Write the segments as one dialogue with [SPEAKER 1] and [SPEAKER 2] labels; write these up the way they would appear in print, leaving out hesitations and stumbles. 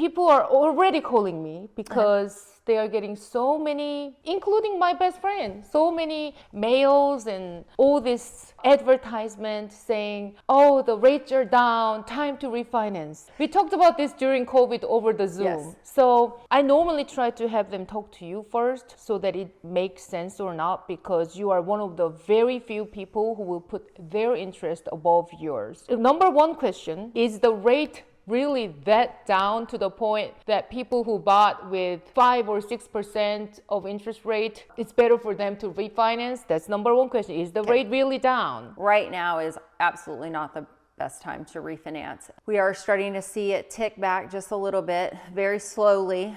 [SPEAKER 1] people are already calling me because they are getting so many, including my best friend, so many mails and all this advertisement saying, oh, the rates are down, time to refinance. We talked about this during COVID over the Zoom.
[SPEAKER 2] Yes.
[SPEAKER 1] So I normally try to have them talk to you first so that it makes sense or not, because you are one of the very few people who will put their interest above yours. The number one question is the rate really that down to the point that people who bought with 5 or 6% of interest rate, it's better for them to refinance? That's number one question. Is the rate really down?
[SPEAKER 2] Right now is absolutely not the best time to refinance. We are starting to see it tick back just a little bit, very slowly.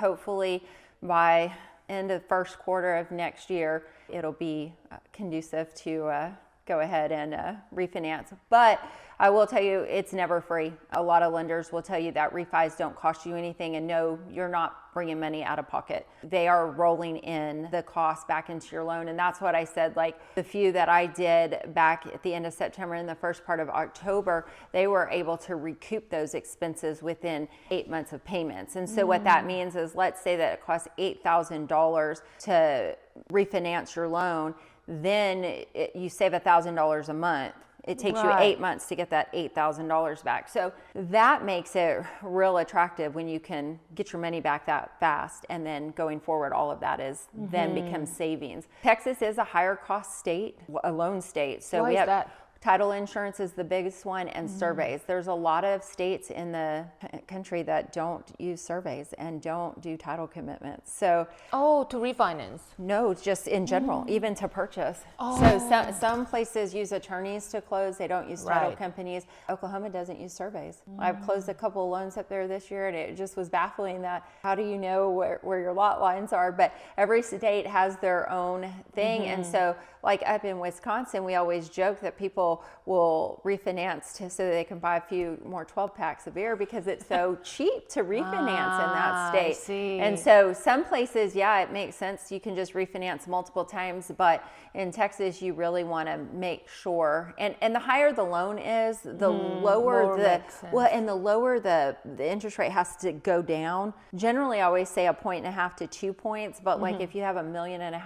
[SPEAKER 2] Hopefully by end of first quarter of next year, it'll be conducive to go ahead and refinance. But I will tell you, it's never free. A lot of lenders will tell you that refis don't cost you anything, and no, you're not bringing money out of pocket. They are rolling in the cost back into your loan. And that's what I said, like the few that I did back at the end of September and the first part of October, they were able to recoup those expenses within 8 months of payments. And so what that means is, let's say that it costs $8,000 to refinance your loan, then you save $1,000 a month. It takes you 8 months to get that $8,000 back. So that makes it real attractive when you can get your money back that fast. And then going forward, all of that is then becomes savings. Texas is a higher cost state, a loan state. So
[SPEAKER 1] Why is that?
[SPEAKER 2] Title insurance is the biggest one, and surveys. There's a lot of states in the country that don't use surveys and don't do title commitments. So
[SPEAKER 1] to refinance?
[SPEAKER 2] No, just in general, even to purchase. So some places use attorneys to close. They don't use title companies. Oklahoma doesn't use surveys. I've closed a couple of loans up there this year, and it just was baffling that how do you know where your lot lines are? But every state has their own thing. And so like up in Wisconsin, we always joke that people will refinance so that they can buy a few more 12 packs of beer because it's so cheap to refinance in that state.
[SPEAKER 1] I see.
[SPEAKER 2] And so some places, it makes sense. You can just refinance multiple times, but in Texas, you really want to make sure. And the higher the loan is, the lower the lower the interest rate has to go down. Generally, I always say 1.5 to 2 points, but like if you have $1.5 million,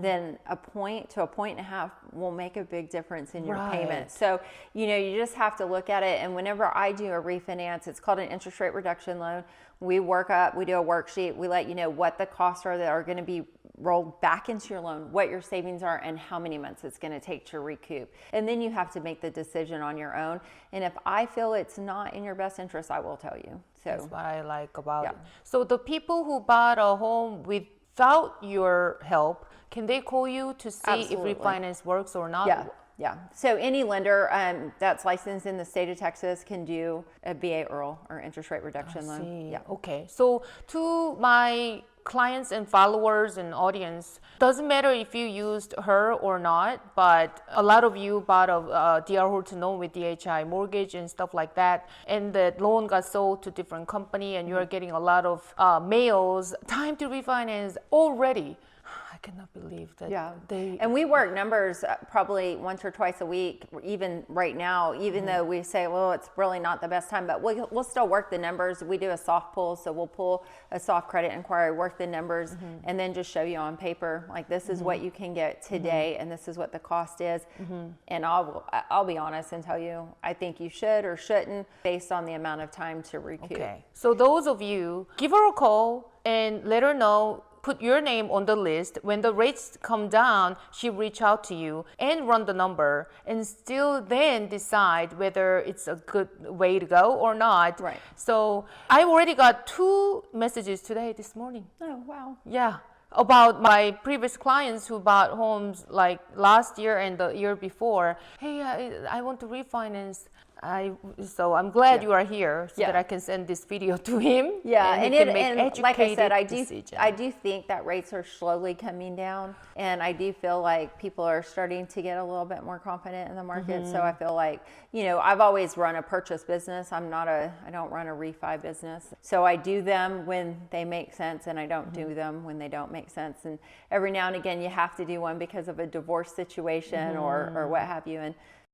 [SPEAKER 2] then a point to a point and a half will make a big difference in your payment. So, you just have to look at it. And whenever I do a refinance, it's called an interest rate reduction loan. We do a worksheet. We let you know what the costs are that are going to be rolled back into your loan, what your savings are, and how many months it's going to take to recoup. And then you have to make the decision on your own. And if I feel it's not in your best interest, I will tell you. So
[SPEAKER 1] that's what I like about it. So the people who bought a home without your help, can they call you to see
[SPEAKER 2] Absolutely.
[SPEAKER 1] if refinance works or not?
[SPEAKER 2] Yeah. So any lender that's licensed in the state of Texas can do a VA IRL or interest rate reduction loan. Yeah.
[SPEAKER 1] Okay. So to my clients and followers and audience, doesn't matter if you used her or not, but a lot of you bought a DR Horton loan with DHI mortgage and stuff like that, and the loan got sold to different company, and you're getting a lot of mails, time to refinance already. I cannot believe that
[SPEAKER 2] and we work numbers probably once or twice a week, even right now, even though we say, well, it's really not the best time, but we'll still work the numbers. We do a soft pull, so we'll pull a soft credit inquiry, work the numbers, and then just show you on paper, like this is what you can get today, and this is what the cost is. And I'll be honest and tell you, I think you should or shouldn't based on the amount of time to recoup.
[SPEAKER 1] Okay. So those of you, give her a call and let her know. Put your name on the list. When the rates come down, she reach out to you and run the number, and still then decide whether it's a good way to go or not.
[SPEAKER 2] Right.
[SPEAKER 1] So I already got 2 messages this morning.
[SPEAKER 2] Oh, wow.
[SPEAKER 1] Yeah. About my previous clients who bought homes like last year and the year before. Hey, I want to refinance. So I'm glad you are here so that I can send this video to him.
[SPEAKER 2] Yeah,
[SPEAKER 1] and
[SPEAKER 2] like I said, I
[SPEAKER 1] decision.
[SPEAKER 2] do think that rates are slowly coming down, and I do feel like people are starting to get a little bit more confident in the market. So I feel like, I've always run a purchase business. I don't run a refi business. So I do them when they make sense, and I don't do them when they don't make sense. And every now and again, you have to do one because of a divorce situation or what have you. And